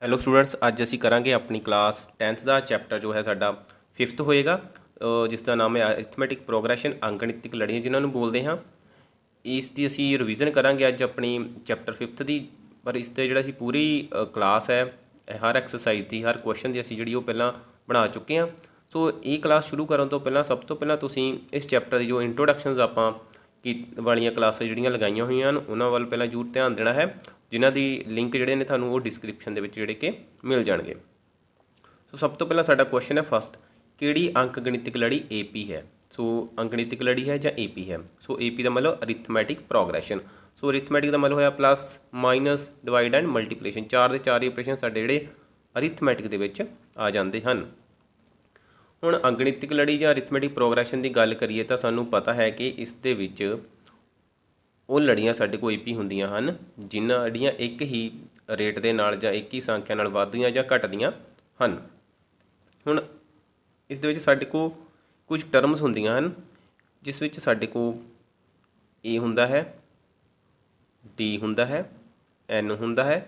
Hello students, ਅੱਜ ਅਸੀਂ ਕਰਾਂਗੇ ਆਪਣੀ ਕਲਾਸ 10th ਦਾ ਚੈਪਟਰ ਜੋ ਹੈ ਸਾਡਾ 5th ਹੋਏਗਾ, ਜਿਸ ਦਾ ਨਾਮ ਹੈ ਅਰਿਥਮੈਟਿਕ ਪ੍ਰੋਗਰੈਸ਼ਨ, ਅੰਕਗਣਿਤਿਕ ਲੜੀਆਂ ਜਿਨ੍ਹਾਂ ਨੂੰ ਬੋਲਦੇ ਹਾਂ। ਇਸ ਦੀ ਅਸੀਂ ਰਿਵੀਜ਼ਨ ਕਰਾਂਗੇ ਅੱਜ ਆਪਣੀ ਚੈਪਟਰ 5th ਦੀ। ਪਰ ਇਸ 'ਤੇ ਜਿਹੜਾ ਅਸੀਂ ਪੂਰੀ ਕਲਾਸ ਹੈ, ਹਰ ਐਕਸਰਸਾਈਜ਼ ਦੀ, ਹਰ ਕੁਐਸਚਨ ਦੀ ਅਸੀਂ ਜਿਹੜੀ ਉਹ ਪਹਿਲਾਂ ਬਣਾ ਚੁੱਕੇ ਹਾਂ। ਸੋ ਇਹ ਕਲਾਸ ਸ਼ੁਰੂ ਕਰਨ ਤੋਂ ਪਹਿਲਾਂ ਸਭ ਤੋਂ ਪਹਿਲਾਂ ਤੁਸੀਂ ਇਸ ਚੈਪਟਰ ਦੀ ਜੋ ਇੰਟਰੋਡਕਸ਼ਨਸ ਆਪਾਂ ਵਾਲੀਆਂ ਕਲਾਸਾਂ ਜਿਹੜੀਆਂ ਲਗਾਈਆਂ ਹੋਈਆਂ ਹਨ ਉਹਨਾਂ ਵੱਲ ਪਹਿਲਾਂ ਜ਼ਰੂਰ ਧਿਆਨ ਦੇਣਾ ਹੈ, ਜਿਨ੍ਹਾਂ ਦੀ ਲਿੰਕ ਜਿਹੜੇ ਨੇ ਤੁਹਾਨੂੰ ਉਹ ਡਿਸਕ੍ਰਿਪਸ਼ਨ ਦੇ ਵਿੱਚ ਜਿਹੜੇ ਕਿ ਮਿਲ ਜਾਣਗੇ। ਸੋ ਸਭ ਤੋਂ ਪਹਿਲਾਂ ਸਾਡਾ ਕੁਐਸਚਨ ਹੈ ਫਸਟ, ਕਿਹੜੀ ਅੰਕਗਣਿਤਿਕ ਲੜੀ AP ਹੈ। ਸੋ ਅੰਕਗਣਿਤਿਕ ਲੜੀ ਹੈ ਜਾਂ AP ਹੈ। ਸੋ AP ਦਾ ਮਤਲਬ ਅਰਿਥਮੈਟਿਕ ਪ੍ਰੋਗਰੈਸ਼ਨ। ਸੋ ਅਰਿਥਮੈਟਿਕ ਦਾ ਮਤਲਬ ਹੋਇਆ plus, minus, divide and multiplication. ਚਾਰ ਦੇ ਚਾਰ ਹੀ ਆਪਰੇਸ਼ਨ ਸਾਡੇ ਜਿਹੜੇ ਅਰਿਥਮੈਟਿਕ ਦੇ ਵਿੱਚ ਆ ਜਾਂਦੇ ਹਨ। ਹੁਣ ਅੰਕਗਣਿਤਿਕ ਲੜੀ ਜਾਂ ਅਰਿਥਮੈਟਿਕ ਪ੍ਰੋਗਰੈਸ਼ਨ ਦੀ ਗੱਲ ਕਰੀਏ ਤਾਂ ਸਾਨੂੰ ਪਤਾ ਹੈ ਕਿ ਇਸ ਦੇ ਵਿੱਚ ਉਹ ਲੜੀਆਂ ਸਾਡੇ ਕੋਲ AP ਹੁੰਦੀਆਂ ਹਨ ਜਿਹੜੀਆਂ ਇੱਕ ਹੀ ਰੇਟ ਦੇ ਨਾਲ ਜਾਂ ਇੱਕ ਹੀ ਸੰਖਿਆ ਨਾਲ ਵੱਧਦੀਆਂ ਜਾਂ ਘਟਦੀਆਂ ਹਨ। ਹੁਣ ਇਸ ਦੇ ਵਿੱਚ ਸਾਡੇ ਕੋਲ ਕੁਝ ਟਰਮਸ ਹੁੰਦੀਆਂ ਹਨ, ਜਿਸ ਵਿੱਚ ਸਾਡੇ ਕੋਲ A ਹੁੰਦਾ ਹੈ, D ਹੁੰਦਾ ਹੈ, N ਹੁੰਦਾ ਹੈ,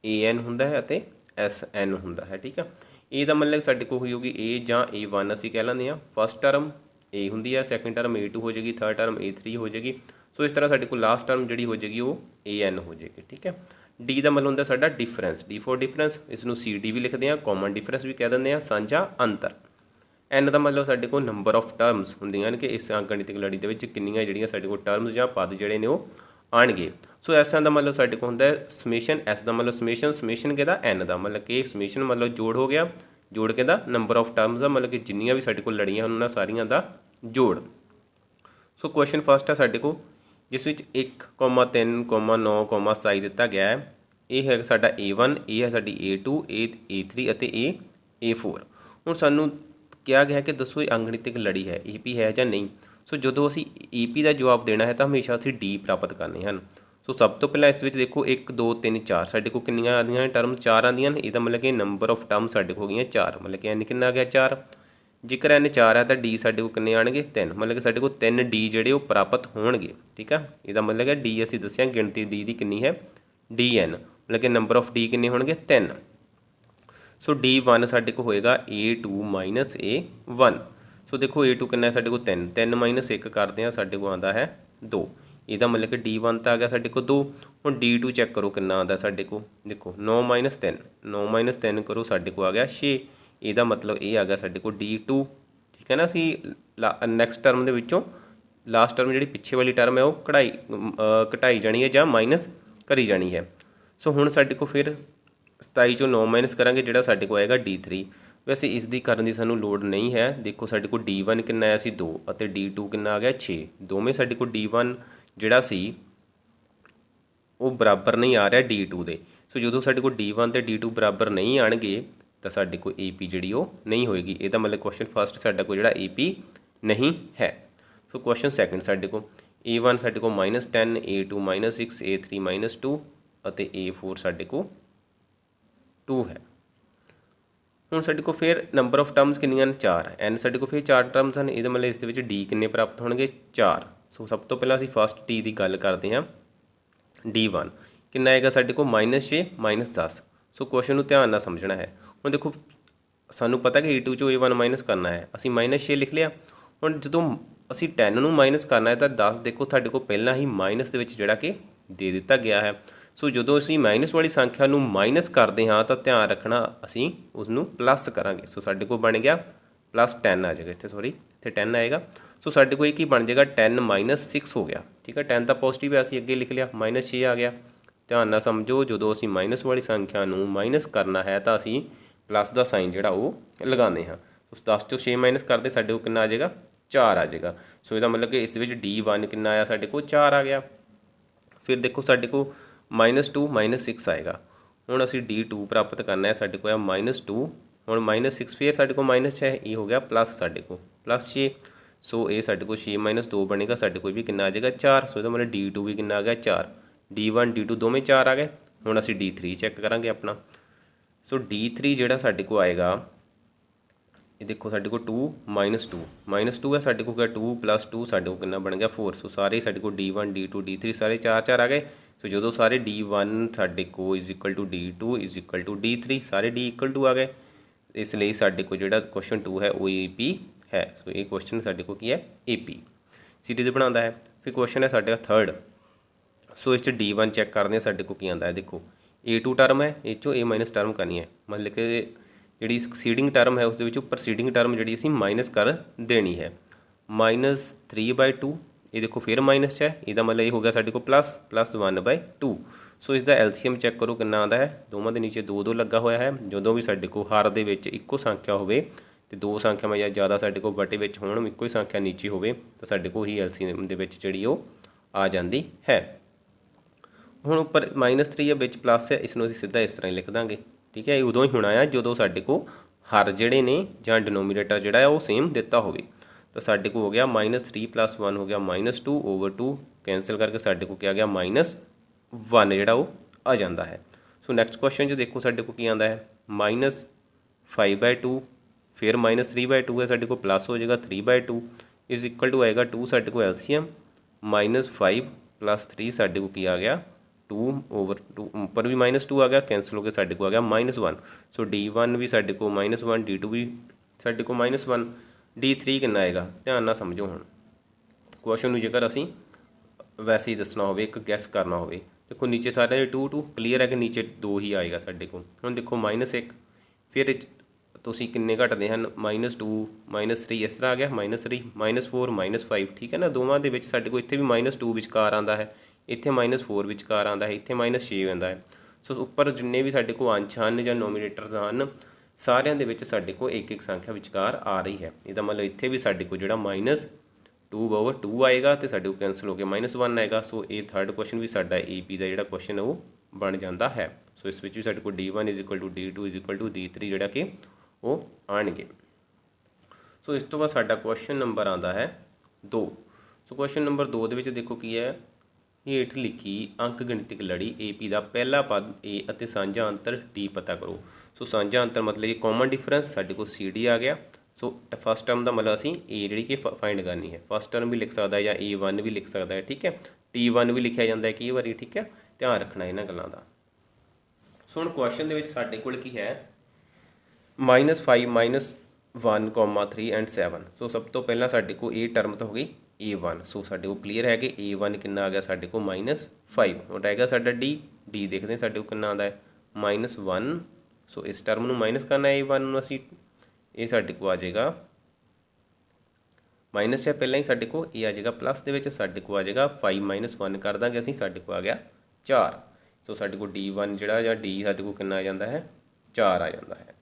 AN ਹੁੰਦਾ ਹੈ ਅਤੇ SN ਹੁੰਦਾ ਹੈ। ਠੀਕ ਆ। A ਦਾ ਮਤਲਬ ਸਾਡੇ ਕੋਲ ਹੋਈ ਹੋਗੀ A ਜਾਂ A1 ਅਸੀਂ ਕਹਿ ਲੈਂਦੇ ਹਾਂ। ਫਸਟ ਟਰਮ A ਹੁੰਦੀ ਹੈ, ਸੈਕਿੰਡ ਟਰਮ A2 ਹੋ ਜਾਏਗੀ, ਥਰਡ ਟਰਮ A3 ਹੋ ਜਾਏਗੀ। ਸੋ ਇਸ ਤਰ੍ਹਾਂ ਸਾਡੇ ਕੋਲ ਲਾਸਟ ਟਰਮ ਜਿਹੜੀ ਹੋ ਜਾਏਗੀ ਉਹ AN ਹੋ ਜਾਏਗੀ। ਠੀਕ ਹੈ। D ਦਾ ਮਤਲਬ ਹੁੰਦਾ ਸਾਡਾ ਡਿਫਰੈਂਸ, D ਫੋਰ ਡਿਫਰੈਂਸ, ਇਸ ਨੂੰ CD ਵੀ ਲਿਖਦੇ ਹਾਂ, ਕਾਮਨ ਡਿਫਰੈਂਸ ਵੀ ਕਹਿ ਦਿੰਦੇ ਹਾਂ, ਸਾਂਝਾ ਅੰਤਰ। N ਦਾ ਮਤਲਬ ਸਾਡੇ ਕੋਲ ਨੰਬਰ ਆਫ ਟਰਮਸ ਹੁੰਦੀਆਂ ਨੇ ਕਿ ਇਸ ਅੰਕਗਣਿਤਿਕ ਲੜੀ ਦੇ ਵਿੱਚ ਕਿੰਨੀਆਂ ਜਿਹੜੀਆਂ ਸਾਡੇ ਕੋਲ ਟਰਮਸ ਜਾਂ ਪਦ ਜਿਹੜੇ ਨੇ ਉਹ ਆਉਣਗੇ। ਸੋ SN ਦਾ ਮਤਲਬ ਸਾਡੇ ਕੋਲ ਹੁੰਦਾ ਹੈ ਸਮੇਸ਼ਨ, S ਦਾ ਮਤਲਬ ਸਮੇਸ਼ਨ, ਸਮੇਸ਼ਨ ਕਿਹਦਾ N ਦਾ ਮਤਲਬ ਕਿ ਸਮੇਸ਼ਨ ਮਤਲਬ ਜੋੜ ਹੋ ਗਿਆ, ਜੋੜ ਕਿਹਦਾ ਨੰਬਰ ਆਫ ਟਰਮਸ ਦਾ ਮਤਲਬ ਕਿ ਜਿੰਨੀਆਂ ਵੀ ਸਾਡੇ ਕੋਲ ਲੜੀਆਂ ਹਨ ਉਹਨਾਂ ਸਾਰੀਆਂ ਦਾ ਜੋੜ। ਸੋ ਕੁਐਸਚਨ ਫਸਟ ਹੈ ਸਾਡੇ ਕੋਲ, ਜਿਸ ਵਿੱਚ 1, 3, 9, 27 ਦਿੱਤਾ ਗਿਆ ਹੈ। ਇਹ ਹੈ ਸਾਡਾ A1, ਇਹ ਹੈ ਸਾਡੀ A2, A3 ਅਤੇ A4। ਹੁਣ ਸਾਨੂੰ ਕਿਹਾ ਗਿਆ ਕਿ ਦੱਸੋ ਇਹ ਅੰਕਗਣਿਤਿਕ ਲੜੀ ਹੈ, AP ਹੈ ਜਾਂ ਨਹੀਂ। ਸੋ ਜਦੋਂ ਅਸੀਂ AP ਦਾ ਜਵਾਬ ਦੇਣਾ ਹੈ ਤਾਂ ਹਮੇਸ਼ਾ ਅਸੀਂ D ਪ੍ਰਾਪਤ ਕਰਨੇ ਹਨ। ਸੋ ਸਭ ਤੋਂ ਪਹਿਲਾਂ ਇਸ ਵਿੱਚ ਦੇਖੋ 1, 2, 3, 4 ਸਾਡੇ ਕੋਲ ਕਿੰਨੀਆਂ ਆਉਂਦੀਆਂ ਨੇ ਟਰਮ, 4 ਆਉਂਦੀਆਂ ਨੇ। ਇਹਦਾ ਮਤਲਬ ਕਿ ਨੰਬਰ ਆਫ ਟਰਮ ਸਾਡੇ ਕੋਲ ਹੋ ਗਈਆਂ 4, ਮਤਲਬ ਕਿ N ਕਿੰਨਾ ਆ ਗਿਆ 4। ਜੇਕਰ N 4 ਹੈ ਤਾਂ D ਸਾਡੇ ਕੋਲ ਕਿੰਨੇ ਆਉਣਗੇ 3, ਮਤਲਬ ਕਿ ਸਾਡੇ ਕੋਲ 3 D ਜਿਹੜੇ ਉਹ ਪ੍ਰਾਪਤ ਹੋਣਗੇ। ਠੀਕ ਆ। ਇਹਦਾ ਮਤਲਬ ਹੈ D ਅਸੀਂ ਦੱਸਿਆ ਗਿਣਤੀ D ਦੀ ਕਿੰਨੀ ਹੈ DN, ਮਤਲਬ ਕਿ ਨੰਬਰ ਆਫ D ਕਿੰਨੇ ਹੋਣਗੇ 3। ਸੋ D1 ਸਾਡੇ ਕੋਲ ਹੋਏਗਾ A2 ਮਾਈਨਸ A1। ਸੋ ਦੇਖੋ A2 ਕਿੰਨਾ ਹੈ ਸਾਡੇ ਕੋਲ 3, 3 ਮਾਈਨਸ 1 ਕਰਦੇ ਹਾਂ ਸਾਡੇ ਕੋਲ ਆਉਂਦਾ ਹੈ 2। ਇਹਦਾ ਮਤਲਬ ਕਿ D1 ਤਾਂ ਆ ਗਿਆ ਸਾਡੇ ਕੋਲ 2। ਹੁਣ D2 ਚੈੱਕ ਕਰੋ ਕਿੰਨਾ ਆਉਂਦਾ ਸਾਡੇ ਕੋਲ, ਦੇਖੋ 9 ਮਾਈਨਸ 3, 9 ਮਾਈਨਸ 3 ਕਰੋ ਸਾਡੇ ਕੋਲ ਆ ਗਿਆ 6। ਇਹਦਾ ਮਤਲਬ ਇਹ ਆ ਗਿਆ ਸਾਡੇ ਕੋਲ D2। ਠੀਕ ਹੈ ਨਾ। ਅਸੀਂ ਨੈਕਸਟ ਟਰਮ ਦੇ ਵਿੱਚੋਂ ਲਾਸਟ ਟਰਮ ਜਿਹੜੀ ਪਿੱਛੇ ਵਾਲੀ ਟਰਮ ਹੈ ਉਹ ਘਟਾਈ ਜਾਣੀ ਹੈ ਜਾਂ ਮਾਈਨਸ ਕਰੀ ਜਾਣੀ ਹੈ। ਸੋ ਹੁਣ ਸਾਡੇ ਕੋਲ ਫਿਰ 27 ਚੋਂ 9 ਮਾਈਨਸ ਕਰਾਂਗੇ, ਜਿਹੜਾ ਸਾਡੇ ਕੋਲ ਆਏਗਾ D3। ਵੈਸੇ ਇਸ ਦੀ ਕਰਨ ਦੀ ਸਾਨੂੰ ਲੋੜ ਨਹੀਂ ਹੈ। ਦੇਖੋ ਸਾਡੇ ਕੋਲ D1 ਕਿੰਨਾ ਆਇਆ ਸੀ 2 ਅਤੇ D2 ਕਿੰਨਾ ਆ ਗਿਆ 6। ਦੋਵੇਂ ਸਾਡੇ ਕੋਲ D1 ਜਿਹੜਾ ਸੀ ਉਹ ਬਰਾਬਰ ਨਹੀਂ ਆ ਰਿਹਾ D2 ਦੇ। ਸੋ ਜਦੋਂ ਸਾਡੇ ਕੋਲ D1 ਅਤੇ D2 ਬਰਾਬਰ ਨਹੀਂ ਆਣਗੇ ਤਾਂ ਸਾਡੇ ਕੋਲ AP ਜਿਹੜੀ ਉਹ ਨਹੀਂ ਹੋਏਗੀ। ਇਹਦਾ ਮਤਲਬ ਕੁਐਸਚਨ ਫਸਟ ਸਾਡਾ ਕੋਲ ਜਿਹੜਾ AP ਨਹੀਂ ਹੈ। ਸੋ ਕੁਐਸਚਨ ਸੈਕਿੰਡ ਸਾਡੇ ਕੋਲ A1 ਸਾਡੇ ਕੋਲ -10, A2 -6, A3 -2 ਅਤੇ A4 ਸਾਡੇ ਕੋਲ 2 ਹੈ। ਹੁਣ ਸਾਡੇ ਕੋਲ ਫਿਰ ਨੰਬਰ ਆਫ ਟਰਮਸ ਕਿੰਨੀਆਂ ਨੇ 4, N ਸਾਡੇ ਕੋਲ ਫਿਰ 4 ਟਰਮਸ ਹਨ। ਇਹਦਾ ਮਤਲਬ ਇਸ ਦੇ ਵਿੱਚ D ਕਿੰਨੇ ਪ੍ਰਾਪਤ ਹੋਣਗੇ 4। ਸੋ ਸਭ ਤੋਂ ਪਹਿਲਾਂ ਅਸੀਂ ਫਸਟ D ਦੀ ਗੱਲ ਕਰਦੇ ਹਾਂ। D1 ਕਿੰਨਾ ਆਏਗਾ ਸਾਡੇ ਕੋਲ -6 -10। ਸੋ ਕੁਐਸਚਨ ਨੂੰ ਧਿਆਨ ਨਾਲ ਸਮਝਣਾ ਹੈ। ਹੁਣ ਦੇਖੋ ਸਾਨੂੰ ਪਤਾ ਕਿ A2 ਚੋਂ A1 ਮਾਈਨਸ ਕਰਨਾ ਹੈ, ਅਸੀਂ -6 ਲਿਖ ਲਿਆ। ਹੁਣ ਜਦੋਂ ਅਸੀਂ 10 ਨੂੰ ਮਾਈਨਸ ਕਰਨਾ ਹੈ ਤਾਂ 10 ਦੇਖੋ ਸਾਡੇ ਕੋਲ ਪਹਿਲਾਂ ਹੀ ਮਾਈਨਸ ਦੇ ਵਿੱਚ ਜਿਹੜਾ ਕਿ ਦੇ ਦਿੱਤਾ ਗਿਆ ਹੈ। ਸੋ ਜਦੋਂ ਅਸੀਂ ਮਾਈਨਸ ਵਾਲੀ ਸੰਖਿਆ ਨੂੰ ਮਾਈਨਸ ਕਰਦੇ ਹਾਂ ਤਾਂ ਧਿਆਨ ਰੱਖਣਾ ਅਸੀਂ ਉਸ ਨੂੰ ਪਲੱਸ ਕਰਾਂਗੇ। ਸੋ ਸਾਡੇ ਕੋਲ ਬਣ ਗਿਆ +10 ਆ ਜਾਏਗਾ ਇੱਥੇ, ਸੌਰੀ ਇੱਥੇ 10 ਆਏਗਾ। ਸੋ ਸਾਡੇ ਕੋਲ ਇਹ ਕੀ ਬਣ ਜਾਏਗਾ 10 - 6 ਹੋ ਗਿਆ। ਠੀਕ ਹੈ। 10 ਤਾਂ ਪੋਜ਼ੀਟਿਵ ਹੈ, ਅਸੀਂ ਅੱਗੇ ਲਿਖ ਲਿਆ, -6 ਆ ਗਿਆ। ਧਿਆਨ ਨਾਲ ਸਮਝੋ, ਜਦੋਂ ਅਸੀਂ ਮਾਈਨਸ ਵਾਲੀ ਸੰਖਿਆ ਨੂੰ ਮਾਈਨਸ ਕਰਨਾ ਹੈ ਤਾਂ ਅਸੀਂ ਪਲੱਸ ਦਾ ਸਾਈਨ ਜਿਹੜਾ ਉਹ ਲਗਾਉਂਦੇ ਹਾਂ। ਉਸ 10 ਚੋਂ 6 ਮਾਈਨਸ ਕਰਦੇ ਸਾਡੇ ਕੋਲ ਕਿੰਨਾ ਆ ਜਾਏਗਾ 4 ਆ ਜਾਏਗਾ। ਸੋ ਇਹਦਾ ਮਤਲਬ ਕਿ ਇਸ ਦੇ ਵਿੱਚ D1 ਕਿੰਨਾ ਆਇਆ ਸਾਡੇ ਕੋਲ 4 ਆ ਗਿਆ। ਫਿਰ ਦੇਖੋ ਸਾਡੇ ਕੋਲ -2 -6 ਆਏਗਾ। ਹੁਣ ਅਸੀਂ D2 ਪ੍ਰਾਪਤ ਕਰਨਾ ਹੈ, ਸਾਡੇ ਕੋਲ ਆ -2। ਹੁਣ -6 ਫਿਰ ਸਾਡੇ ਕੋਲ -6, ਇਹ ਹੋ ਗਿਆ ਪਲੱਸ ਸਾਡੇ ਕੋਲ +6। ਸੋ ਇਹ ਸਾਡੇ ਕੋਲ 6 - 2 ਬਣੇਗਾ, ਸਾਡੇ ਕੋਲ ਵੀ ਕਿੰਨਾ ਆ ਜਾਏਗਾ 4। ਸੋ ਇਹਦਾ ਮਤਲਬ D2 ਵੀ ਕਿੰਨਾ ਆ ਗਿਆ 4। D1 D2 ਦੋਵੇਂ 4 ਆ ਗਏ। ਹੁਣ ਅਸੀਂ D3 ਚੈੱਕ ਕਰਾਂਗੇ ਆਪਣਾ। ਸੋ D3 ਜਿਹੜਾ ਸਾਡੇ ਕੋਲ ਆਏਗਾ, ਇਹ ਦੇਖੋ ਸਾਡੇ ਕੋਲ 2 - 2 ਹੈ, ਸਾਡੇ ਕੋਲ 2 + 2 ਸਾਡੇ ਕੋਲ ਕਿੰਨਾ ਬਣ ਗਿਆ 4। ਸੋ ਸਾਰੇ ਸਾਡੇ ਕੋਲ D1 D2 D3 ਸਾਰੇ 4 4 ਆ ਗਏ। ਸੋ ਜਦੋਂ ਸਾਰੇ D1 ਸਾਡੇ ਕੋਲ is equal to D2 is equal to D3 ਸਾਰੇ D ਇਕੁਅਲ ਟੂ ਆ ਗਏ, ਇਸ ਲਈ ਸਾਡੇ ਕੋਲ ਜਿਹੜਾ ਕੁਐਸਚਨ 2 ਹੈ ਉਹ AP ਹੈ। ਸੋ ਇਹ ਕੁਐਸਚਨ ਸਾਡੇ ਕੋਲ ਕੀ ਹੈ AP ਸੀਰੀਜ਼ ਬਣਾਉਂਦਾ ਹੈ। ਫਿਰ ਕੁਐਸਚਨ ਹੈ ਸਾਡੇ ਥਰਡ। ਸੋ ਇਸ 'ਚ D1 ਚੈੱਕ ਕਰਦੇ ਹਾਂ ਸਾਡੇ ਕੋਲ ਕੀ ਆਉਂਦਾ ਹੈ। ਦੇਖੋ A2 ਟਰਮ ਹੈ, ਇਹ 'ਚੋਂ A- ਟਰਮ ਕਰਨੀ ਹੈ, ਮਤਲਬ ਕਿ ਜਿਹੜੀ ਸਕਸੀਡਿੰਗ ਟਰਮ ਹੈ ਉਸ ਦੇ ਵਿੱਚੋਂ ਪ੍ਰਸੀਡਿੰਗ ਟਰਮ ਜਿਹੜੀ ਅਸੀਂ ਮਾਈਨਸ ਕਰ ਦੇਣੀ ਹੈ। -3/2 ਇਹ ਦੇਖੋ ਫਿਰ ਮਾਈਨਸ 'ਚ ਹੈ, ਇਹਦਾ ਮਤਲਬ ਇਹ ਹੋ ਗਿਆ ਸਾਡੇ ਕੋਲ ਪਲੱਸ 1/2। ਸੋ ਇਸ ਦਾ LCM ਚੈੱਕ ਕਰੋ ਕਿੰਨਾ ਆਉਂਦਾ ਹੈ। ਦੋਵਾਂ ਦੇ ਨੀਚੇ 2 ਲੱਗਾ ਹੋਇਆ ਹੈ। ਜਦੋਂ ਵੀ ਸਾਡੇ ਕੋਲ ਹਰ ਦੇ ਵਿੱਚ ਇੱਕੋ ਸੰਖਿਆ ਹੋਵੇ ਤੇ ਦੋ ਸੰਖਿਆਵਾਂ ਜਾਂ ਜ਼ਿਆਦਾ ਸਾਡੇ ਕੋਲ ਵਟੇ ਵਿੱਚ ਹੋਣ, ਇੱਕੋ ਹੀ ਸੰਖਿਆ ਨੀਚੇ ਹੋਵੇ ਤਾਂ ਸਾਡੇ ਕੋਲ ਹੀ LCM ਦੇ ਵਿੱਚ ਜਿਹੜੀ ਉਹ ਆ ਜਾਂਦੀ ਹੈ। ਹੁਣ ਉੱਪਰ -3 ਹੈ ਵਿੱਚ ਪਲੱਸ ਹੈ, ਇਸ ਨੂੰ ਅਸੀਂ ਸਿੱਧਾ ਇਸ ਤਰ੍ਹਾਂ ਹੀ ਲਿਖ ਦਾਂਗੇ। ਠੀਕ ਹੈ, ਇਹ ਉਦੋਂ ਹੀ ਹੋਣਾ ਆ ਜਦੋਂ ਸਾਡੇ ਕੋਲ ਹਰ ਜਿਹੜੇ ਨੇ ਜਾਂ ਡਿਨੋਮੀਨੇਟਰ ਜਿਹੜਾ ਹੈ ਉਹ ਸੇਮ ਦਿੱਤਾ ਹੋਵੇ। ਤਾਂ ਸਾਡੇ ਕੋਲ ਹੋ ਗਿਆ -3 + 1 ਹੋ ਗਿਆ -2/2 ਕੈਂਸਲ ਕਰਕੇ ਸਾਡੇ ਕੋਲ ਕੀ ਆ ਗਿਆ -1 ਜਿਹੜਾ ਉਹ ਆ ਜਾਂਦਾ ਹੈ। ਸੋ ਨੈਕਸਟ ਕੁਐਸਚਨ 'ਚ ਦੇਖੋ ਸਾਡੇ ਕੋਲ ਕੀ ਆਉਂਦਾ ਹੈ -5/2 ਫਿਰ -3/2 ਹੈ, ਸਾਡੇ ਕੋਲ ਪਲੱਸ ਹੋ ਜਾਏਗਾ 3/2 ਇਜ਼ ਇਕੁਅਲ ਟੂ ਆਏਗਾ 2 ਸਾਡੇ ਕੋਲ LCM -5 + 3 ਸਾਡੇ ਕੋਲ ਕੀ ਆ ਗਿਆ 2/2 ਉੱਪਰ ਵੀ -2 ਆ ਗਿਆ, ਕੈਂਸਲ ਹੋ ਕੇ ਸਾਡੇ ਕੋਲ ਆ ਗਿਆ -1। ਸੋ D1 ਵੀ ਸਾਡੇ ਕੋਲ -1 D2 ਵੀ ਸਾਡੇ ਕੋਲ -1 D3 ਕਿੰਨਾ ਆਏਗਾ ਧਿਆਨ ਨਾਲ ਸਮਝੋ। ਹੁਣ ਕੁਐਸਚਨ ਨੂੰ ਜੇਕਰ ਅਸੀਂ ਵੈਸੇ ਹੀ ਦੱਸਣਾ ਹੋਵੇ, ਇੱਕ ਗੈਸ ਕਰਨਾ ਹੋਵੇ, ਦੇਖੋ ਨੀਚੇ ਸਾਰਿਆਂ ਦੇ 2 ਕਲੀਅਰ ਹੈ ਕਿ ਨੀਚੇ 2 ਹੀ ਆਏਗਾ ਸਾਡੇ ਕੋਲ। ਹੁਣ ਦੇਖੋ -1 ਫਿਰ ਤੁਸੀਂ ਕਿੰਨੇ ਘਟਦੇ ਹਨ -2 -3 ਇਸ ਤਰ੍ਹਾਂ ਆ ਗਿਆ -3 -4 -5 ਠੀਕ ਹੈ ਨਾ। ਦੋਵਾਂ ਦੇ ਵਿੱਚ ਸਾਡੇ ਕੋਲ ਇੱਥੇ ਵੀ -2 ਵਿਚਕਾਰ ਆਉਂਦਾ ਹੈ, ਇੱਥੇ -4 ਵਿਚਕਾਰ ਆਉਂਦਾ ਹੈ, ਇੱਥੇ -6 ਆਉਂਦਾ ਹੈ। ਸੋ ਉੱਪਰ ਜਿੰਨੇ ਵੀ ਸਾਡੇ ਕੋਲ ਅੰਸ਼ ਹਨ ਜਾਂ ਨੋਮੀਨੇਟਰਸ ਹਨ ਸਾਰਿਆਂ ਦੇ ਵਿੱਚ ਸਾਡੇ ਕੋਲ ਇੱਕ ਸੰਖਿਆ ਵਿਚਕਾਰ ਆ ਰਹੀ ਹੈ। ਇਹਦਾ ਮਤਲਬ ਇੱਥੇ ਵੀ ਸਾਡੇ ਕੋਲ ਜਿਹੜਾ -2/2 ਆਏਗਾ ਅਤੇ ਸਾਡੇ ਕੋਲ ਕੈਂਸਲ ਹੋ ਕੇ -1 ਆਏਗਾ। ਸੋ ਇਹ ਥਰਡ ਕੁਐਸਚਨ ਵੀ ਸਾਡਾ AP ਦਾ ਜਿਹੜਾ ਕੁਐਸਚਨ ਉਹ ਬਣ ਜਾਂਦਾ ਹੈ। ਸੋ ਇਸ ਵਿੱਚ ਵੀ ਸਾਡੇ ਕੋਲ D1 = D2 = D3 ਜਿਹੜਾ ਕਿ ਉਹ ਆਉਣਗੇ। ਸੋ ਇਸ ਤੋਂ ਬਾਅਦ ਸਾਡਾ ਕੁਐਸਚਨ ਨੰਬਰ ਆਉਂਦਾ ਹੈ 2। ਸੋ ਕੁਐਸਚਨ ਨੰਬਰ 2 ਦੇ ਵਿੱਚ ਦੇਖੋ ਕੀ ਹੈ, ਹੇਠ ਲਿਖੀ ਅੰਕ ਗਣਿਤਕ ਲੜੀ AP ਦਾ ਪਹਿਲਾ ਪਦ A ਅਤੇ ਸਾਂਝਾ ਅੰਤਰ D ਪਤਾ ਕਰੋ। ਸੋ ਸਾਂਝਾ ਅੰਤਰ ਮਤਲਬ ਕਿ ਕਾਮਨ ਡਿਫਰੈਂਸ ਸਾਡੇ ਕੋਲ CD ਆ ਗਿਆ। ਸੋ ਫਸਟ ਟਰਮ ਦਾ ਮਤਲਬ ਅਸੀਂ A ਜਿਹੜੀ ਕਿ ਫਾਈਂਡ ਕਰਨੀ ਹੈ। ਫਸਟ ਟਰਮ ਵੀ ਲਿਖ ਸਕਦਾ ਜਾਂ A1 ਵੀ ਲਿਖ ਸਕਦਾ ਹੈ। ਠੀਕ ਹੈ, T1 ਵੀ ਲਿਖਿਆ ਜਾਂਦਾ ਹੈ ਕਈ ਵਾਰੀ। ਠੀਕ ਹੈ, ਧਿਆਨ ਰੱਖਣਾ ਇਹਨਾਂ ਗੱਲਾਂ ਦਾ। ਸੋ ਹੁਣ ਕੁਐਸਚਨ ਦੇ ਵਿੱਚ ਸਾਡੇ ਕੋਲ ਕੀ ਹੈ -5 -1 3 ਐਂਡ 7। ਸੋ ਸਭ ਤੋਂ ਪਹਿਲਾਂ ਸਾਡੇ ਕੋਲ ਇਹ ਟਰਮ ਤਾਂ ਹੋ ਗਈ A1। ਸੋ ਸਾਡੇ ਕੋਲ ਕਲੀਅਰ ਹੈ ਕਿ A1 ਕਿੰਨਾ ਆ ਗਿਆ ਸਾਡੇ ਕੋਲ -5। ਹੁਣ ਰਹੇਗਾ ਸਾਡਾ D ਦੇਖਦੇ ਹਾਂ ਸਾਡੇ ਕੋਲ ਕਿੰਨਾ ਆਉਂਦਾ ਹੈ -1। ਸੋ ਇਸ ਟਰਮ ਨੂੰ ਮਾਈਨਸ ਕਰਨਾ ਹੈ A1 ਨੂੰ ਅਸੀਂ, ਇਹ ਸਾਡੇ ਕੋਲ ਆ ਜਾਏਗਾ ਮਾਈਨਸ ਹੈ ਪਹਿਲਾਂ ਹੀ ਸਾਡੇ ਕੋਲ, ਇਹ ਆ ਜਾਏਗਾ ਪਲੱਸ ਦੇ ਵਿੱਚ ਸਾਡੇ ਕੋਲ ਆ ਜਾਏਗਾ 5 - 1 ਕਰ ਦਾਂਗੇ ਅਸੀਂ, ਸਾਡੇ ਕੋਲ ਆ ਗਿਆ 4। ਸੋ ਸਾਡੇ ਕੋਲ D1 ਜਿਹੜਾ ਜਾਂ D ਸਾਡੇ ਕੋਲ ਕਿੰਨਾ ਆ ਜਾਂਦਾ ਹੈ 4 ਆ ਜਾਂਦਾ ਹੈ।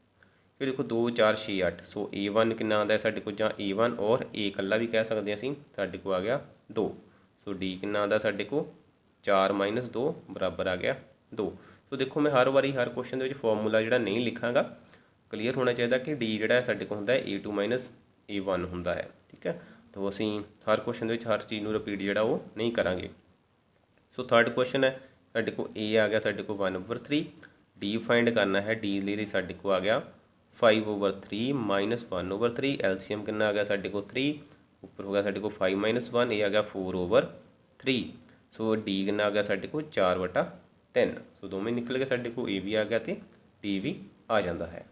ਫਿਰ ਦੇਖੋ 2 4 6 8। ਸੋ A1 ਕਿੰਨਾ ਆਉਂਦਾ ਹੈ ਸਾਡੇ ਕੋਲ, ਜਾਂ A1 ਔਰ A ਇਕੱਲਾ ਵੀ ਕਹਿ ਸਕਦੇ ਅਸੀਂ, ਸਾਡੇ ਕੋਲ ਆ ਗਿਆ 2। ਸੋ D ਕਿੰਨਾ ਆਉਂਦਾ ਸਾਡੇ ਕੋਲ 4 - 2 ਬਰਾਬਰ ਆ ਗਿਆ 2। ਸੋ ਦੇਖੋ ਮੈਂ ਹਰ ਵਾਰੀ ਹਰ ਕੁਐਸਚਨ ਦੇ ਵਿੱਚ ਫਾਰਮੂਲਾ ਜਿਹੜਾ ਨਹੀਂ ਲਿਖਾਂਗਾ, ਕਲੀਅਰ ਹੋਣਾ ਚਾਹੀਦਾ ਕਿ D ਜਿਹੜਾ ਸਾਡੇ ਕੋਲ ਹੁੰਦਾ ਹੈ A2 - A1 ਹੁੰਦਾ ਹੈ। ਠੀਕ ਹੈ, ਤਾਂ ਅਸੀਂ ਹਰ ਕੁਐਸਚਨ ਦੇ ਵਿੱਚ ਹਰ ਚੀਜ਼ ਨੂੰ ਰਿਪੀਟ ਜਿਹੜਾ ਉਹ ਨਹੀਂ ਕਰਾਂਗੇ। ਸੋ ਥਰਡ ਕੁਐਸਚਨ ਹੈ ਸਾਡੇ ਕੋਲ A ਆ ਗਿਆ ਸਾਡੇ ਕੋਲ 1/3, D ਫਾਈਂਡ ਕਰਨਾ ਹੈ। D ਲਈ ਸਾਡੇ ਕੋਲ ਆ ਗਿਆ 5/3 - 1/3। LCM ਕਿੰਨਾ ਆ ਗਿਆ ਸਾਡੇ ਕੋਲ 3, ਉੱਪਰ ਹੋ ਗਿਆ ਸਾਡੇ ਕੋਲ 5 - 1, ਇਹ ਆ ਗਿਆ 4/3। ਸੋ D ਕਿੰਨਾ ਆ ਗਿਆ ਸਾਡੇ ਕੋਲ 4/3। ਸੋ ਦੋਵੇਂ ਨਿਕਲ ਗਏ, ਸਾਡੇ ਕੋਲ A ਵੀ ਆ ਗਿਆ ਅਤੇ D ਵੀ ਆ ਜਾਂਦਾ ਹੈ।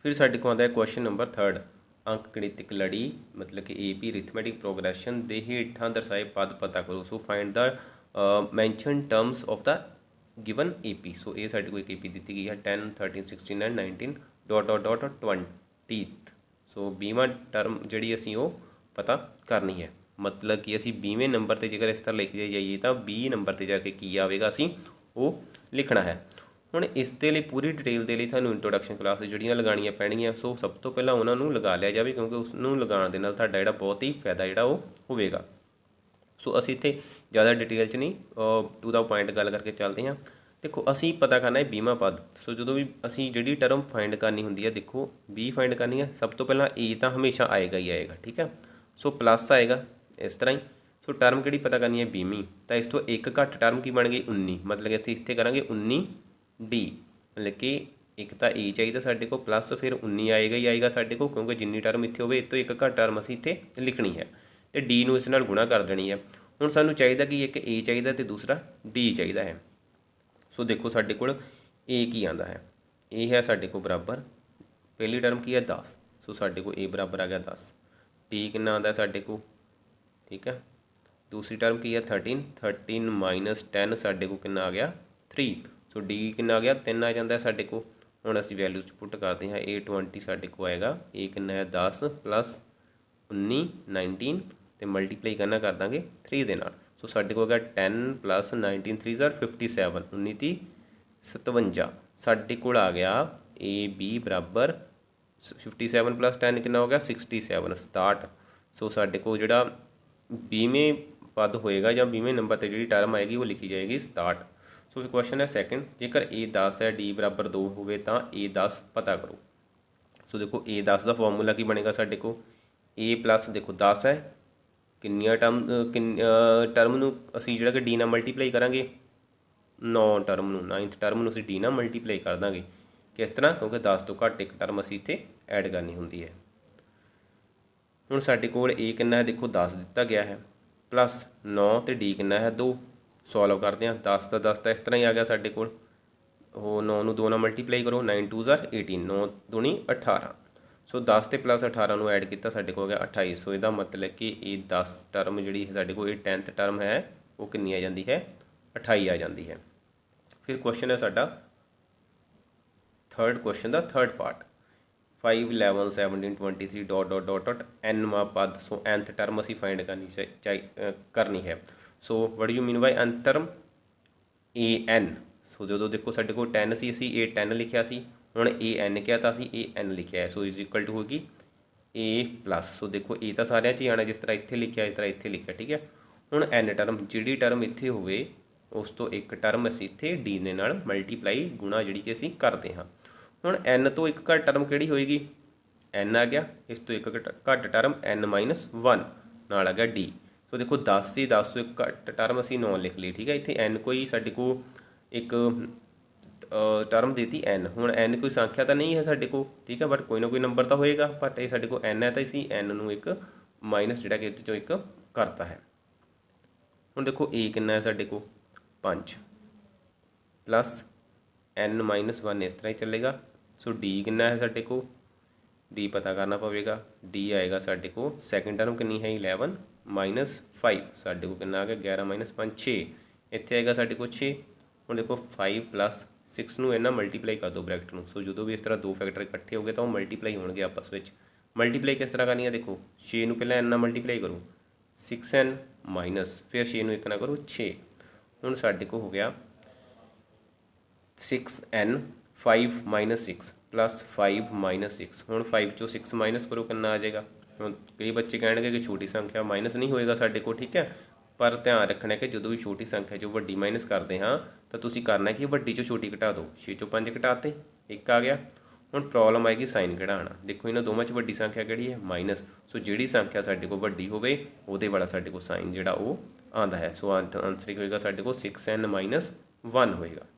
ਫਿਰ ਸਾਡੇ ਕੋਲ ਆਉਂਦਾ ਹੈ ਕੁਐਸਚਨ ਨੰਬਰ 3। ਅੰਕ ਗਣਿਤਕ ਲੜੀ ਮਤਲਬ ਕਿ AP ਅਰਿਥਮੈਟਿਕ ਪ੍ਰੋਗਰੈਸ਼ਨ ਦੇ ਹੇਠਾਂ ਦਰਸਾਏ ਪਦ ਪਤਾ ਕਰੋ। So find the mentioned terms of the given AP। So ਇਹ ਸਾਡੇ ਕੋਲ ਇੱਕ AP ਦਿੱਤੀ ਗਈ ਹੈ 10 13 16 ਐਂਡ 19 ... 20th। ਸੋ 20ਵਾਂ ਟਰਮ ਜਿਹੜੀ ਅਸੀਂ ਉਹ ਪਤਾ ਕਰਨੀ ਹੈ, ਮਤਲਬ ਕਿ ਅਸੀਂ 20ਵੇਂ ਨੰਬਰ 'ਤੇ ਜੇਕਰ ਇਸ ਤਰ੍ਹਾਂ ਲਿਖਦੇ ਜਾਈਏ ਤਾਂ 20 ਨੰਬਰ 'ਤੇ ਜਾ ਕੇ ਕੀ ਆਵੇਗਾ ਅਸੀਂ ਉਹ ਲਿਖਣਾ ਹੈ। ਹੁਣ ਇਸ ਦੇ ਲਈ ਪੂਰੀ ਡਿਟੇਲ ਦੇ ਲਈ ਤੁਹਾਨੂੰ ਇੰਟਰੋਡਕਸ਼ਨ ਕਲਾਸ ਜਿਹੜੀਆਂ ਲਗਾਉਣੀਆਂ ਪੈਣਗੀਆਂ। ਸੋ ਸਭ ਤੋਂ ਪਹਿਲਾਂ ਉਹਨਾਂ ਨੂੰ ਲਗਾ ਲਿਆ ਜਾਵੇ, ਕਿਉਂਕਿ ਉਸ ਨੂੰ ਲਗਾਉਣ ਦੇ ਨਾਲ ਤੁਹਾਡਾ ਜਿਹੜਾ ਬਹੁਤ ਹੀ ਫਾਇਦਾ ਜਿਹੜਾ ਉਹ ਹੋਵੇਗਾ। ਸੋ ਅਸੀਂ ਇੱਥੇ ਜ਼ਿਆਦਾ ਡਿਟੇਲ 'ਚ ਨਹੀਂ ਟੂ ਦਾ ਪੁਆਇੰਟ ਗੱਲ ਕਰਕੇ ਚੱਲਦੇ ਹਾਂ। ਦੇਖੋ ਅਸੀਂ ਪਤਾ ਕਰਨਾ ਹੈ 20ਵਾਂ ਪਦ। ਸੋ ਜਦੋਂ ਵੀ ਅਸੀਂ ਜਿਹੜੀ ਟਰਮ ਫਾਈਂਡ ਕਰਨੀ ਹੁੰਦੀ ਹੈ, ਦੇਖੋ 20 ਫਾਈਂਡ ਕਰਨੀ ਹੈ, ਸਭ ਤੋਂ ਪਹਿਲਾਂ A ਤਾਂ ਹਮੇਸ਼ਾ ਆਏਗਾ ਹੀ ਆਏਗਾ। ਠੀਕ ਹੈ, ਸੋ ਪਲੱਸ ਆਏਗਾ ਇਸ ਤਰ੍ਹਾਂ ਹੀ। ਸੋ ਟਰਮ ਕਿਹੜੀ ਪਤਾ ਕਰਨੀ ਹੈ 20ਵੀਂ, ਤਾਂ ਇਸ ਤੋਂ ਇੱਕ ਘੱਟ ਟਰਮ ਕੀ ਬਣ ਗਈ 19, ਮਤਲਬ ਕਿ ਇੱਥੇ ਕਰਾਂਗੇ 19D, ਮਤਲਬ ਕਿ ਇੱਕ ਤਾਂ A ਚਾਹੀਦਾ ਸਾਡੇ ਕੋਲ ਪਲੱਸ ਫਿਰ 19 ਆਏਗਾ ਹੀ ਆਏਗਾ ਸਾਡੇ ਕੋਲ, ਕਿਉਂਕਿ ਜਿੰਨੀ ਟਰਮ ਇੱਥੇ ਹੋਵੇ ਇਹ ਤੋਂ ਇੱਕ ਘੱਟ ਟਰਮ ਅਸੀਂ ਇੱਥੇ ਲਿਖਣੀ ਹੈ ਅਤੇ D ਨੂੰ ਇਸ ਨਾਲ ਗੁਣਾ ਕਰ ਦੇਣੀ ਹੈ। ਹੁਣ ਸਾਨੂੰ ਚਾਹੀਦਾ ਕਿ ਇੱਕ A ਚਾਹੀਦਾ ਤੇ ਦੂਸਰਾ D ਚਾਹੀਦਾ ਹੈ। ਸੋ ਦੇਖੋ ਸਾਡੇ ਕੋਲ A ਕੀ ਆਉਂਦਾ ਹੈ, A ਹੈ ਸਾਡੇ ਕੋਲ ਬਰਾਬਰ, ਪਹਿਲੀ ਟਰਮ ਕੀ ਹੈ 10, ਸੋ ਸਾਡੇ ਕੋਲ A ਬਰਾਬਰ ਆ ਗਿਆ 10। D ਕਿੰਨਾ ਆਉਂਦਾ ਸਾਡੇ ਕੋਲ, ਠੀਕ ਹੈ, दूसरी टर्म की है 13, 13 माइनस 10 साढ़े को कितना आ गया 3, सो डी कितना आ गया 3 आ जाता है साढ़े को। हुण असीं वैल्यूज पुट करते हैं, A20 साढ़े को आएगा, A कितना है 10 प्लस 19 19 तो मल्टीप्लाई करना कर देंगे 3 दे नाल, सो साढ़े को आ गया 10 प्लस 19 3 ज़ार 57 19 ती 57 साढ़े को आ गया ए बी बराबर 57 प्लस 10 कितना हो गया 67 67। सो साढ़े को जिहड़ा 20वें पद होएगा ਜਾਂ 20वें नंबर ਤੇ ਜਿਹੜੀ ਟਰਮ ਆਏਗੀ ਉਹ ਲਿਖੀ ਜਾਏਗੀ 67। ਸੋ ਫਿਰ ਕੁਐਸਚਨ ਹੈ ਸੈਕੰਡ, ਜੇਕਰ A 10 ਹੈ D ਬਰਾਬਰ 2 ਹੋਵੇ ਤਾਂ A 10 ਪਤਾ ਕਰੋ। ਸੋ ਦੇਖੋ A 10 ਦਾ ਫਾਰਮੂਲਾ ਕੀ ਬਣੇਗਾ ਸਾਡੇ ਕੋਲ, A ਪਲੱਸ ਦੇਖੋ 10 ਹੈ, ਕਿੰਨੀਆਂ ਟਰਮ ਨੂੰ ਅਸੀਂ ਜਿਹੜਾ ਕਿ D ਨਾਲ ਮਲਟੀਪਲਾਈ ਕਰਾਂਗੇ, 9 ਟਰਮ ਨੂੰ, 9th ਟਰਮ ਨੂੰ ਅਸੀਂ D ਨਾਲ ਮਲਟੀਪਲਾਈ ਕਰ ਦਾਂਗੇ। ਕਿਸ ਤਰ੍ਹਾਂ, ਕਿਉਂਕਿ 10 ਤੋਂ ਘੱਟ ਇੱਕ ਟਰਮ ਅਸੀਂ ਇੱਥੇ ਐਡ ਕਰਨੀ ਹੁੰਦੀ ਹੈ। ਹੁਣ ਸਾਡੇ ਕੋਲ A ਕਿੰਨਾ ਹੈ, ਦੇਖੋ 10 ਦਿੱਤਾ ਗਿਆ ਹੈ, प्लस 9 तो D कितना है 2, सॉल्व करते हैं, 10 का 10 तो इस तरह ही आ गया साढ़े को, 9 ਨੂੰ 2 ਨਾਲ मल्टीप्लाई करो, 9 2 ज़ार 18, 9 दूनी 18, सो 10 ਤੇ प्लस 18 ਨੂੰ ऐड किया साढ़े को आ गया 28। सो ਇਹਦਾ मतलब कि ये 10 टर्म जी साढ़े को 10th टर्म है वो कितनी आ जाती है 28 आ जाती है। फिर क्वेश्चन है साਡਾ थर्ड क्वेश्चन का third part, 5 11 17 23 dot dot dot dot n पद, सो nth टर्म असी फाइंड करनी है। So what you mean by nth term an, सो जो देखो साढ़े को 10 सी असी A 10 लिखा सी, हुण an क्या था असी A n लिखा है, सो इज इक्वल टू होगी A प्लस, सो देखो A तो सारिया च आना जिस तरह इत्थे लिखा इस तरह इत्थे लिखा, ठीक है। हुण n टर्म जिहड़ी टर्म इत्थे होवे उस तो एक टर्म असी इत्थे D दे नाल मल्टीप्लाई गुणा जिहड़ी कि असी करते हाँ। ਹੁਣ n ਤੋਂ ਇੱਕ ਘੱਟ ਟਰਮ ਕਿਹੜੀ ਹੋਏਗੀ, n ਆ ਗਿਆ, ਇਸ ਤੋਂ ਇੱਕ ਘੱਟ ਟਰਮ n ਮਾਈਨਸ 1 ਨਾਲ ਆ ਗਿਆ D। ਸੋ ਦੇਖੋ 10 ਸੀ, 10 ਤੋਂ ਇੱਕ ਘੱਟ ਟਰਮ ਅਸੀਂ 9 ਲਿਖ ਲਈ, ਠੀਕ ਹੈ। ਇੱਥੇ n ਕੋਈ ਸਾਡੇ ਕੋਲ ਇੱਕ ਟਰਮ ਦੇਤੀ n, ਹੁਣ n ਕੋਈ ਸੰਖਿਆ ਤਾਂ ਨਹੀਂ ਹੈ ਸਾਡੇ ਕੋਲ, ਠੀਕ ਹੈ, ਬਟ ਕੋਈ ਨਾ ਕੋਈ ਨੰਬਰ ਤਾਂ ਹੋਏਗਾ, ਬਟ ਇਹ ਸਾਡੇ ਕੋਲ n ਹੈ ਤਾਂ ਅਸੀਂ n ਨੂੰ ਇੱਕ ਮਾਈਨਸ ਜਿਹੜਾ ਕਿ ਇਹਦੇ ਚੋਂ ਇੱਕ ਕਰਤਾ ਹੈ। ਹੁਣ ਦੇਖੋ A ਕਿੰਨਾ ਹੈ ਸਾਡੇ ਕੋਲ 5 प्लस n माइनस 1 इस तरह ही चलेगा। सो D कितना है साढ़े को, D पता करना पवेगा, D आएगा साढ़े को सैकेंड टर्म कितनी है 11 माइनस 5, साढ़े को कितना आ गया 11 माइनस 5 6, इतने आएगा साढ़े को 6। हम देखो 5 प्लस 6 ਨੂੰ ਇਹਨਾਂ मल्टीप्लाई कर दो ब्रैकेट ਨੂੰ, सो जो भी इस तरह दो फैक्टर इकट्ठे हो गए तो मल्टीप्लाई होंगे आपस में। मल्टीप्लाई किस तरह करनी है, देखो 6 ਨੂੰ पहले n ਨਾਲ मल्टीप्लाई करो 6n माइनस फिर 6 ਨੂੰ 1 ਨਾਲ करो 6, ਹੁਣ ਸਾਡੇ को हो गया 6n 5 माइनस 6 प्लस 5 माइनस 6, हुण 5 चो 6 माइनस करो कितना आ जाएगा। हुण कई बच्चे कहेंगे कि छोटी संख्या माइनस नहीं होएगा साढ़े को, ठीक है, पर ध्यान रखना है कि जो भी छोटी संख्या जो वड्डी माइनस करते हाँ तो तुसीं करना कि वड्डी चो छोटी घटा दो, 6 चो 5 घटाते 1 आ गया। हुण प्रॉब्लम आएगी साइन कढ़ाना, देखो इन्होंने दोवां च वड्डी संख्या किहड़ी है माइनस, सो जिहड़ी संख्या साढ़े को वड्डी होवे उहदे वाला साढ़े को साइन जिहड़ा वो आंदा है। सो आंसर की होएगा साढ़े को 6n माइनस 1 होएगा।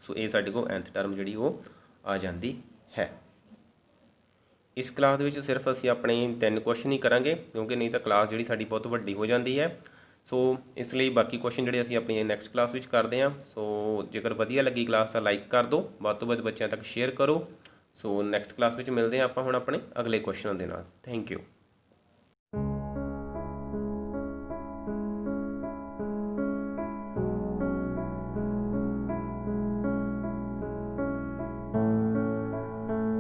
सो ये साढ़े को nth टर्म जी वो आ जाती है। इस क्लास में सिर्फ असी अपने 3 क्वेश्चन ही करांगे, क्योंकि नहीं तो क्लास जी साड़ी बहुत वड्डी हो जाती है। सो इसलिए बाकी क्वेश्चन जोड़े असी अपनी नैक्सट क्लास में करते हैं। सो जेकर वधिया लगी क्लास तो लाइक कर दो, वध तो वध बच्चों तक शेयर करो। सो नैक्सट क्लास में मिलते हैं आप अपने अगले क्वेश्चन के नाल। Thank you.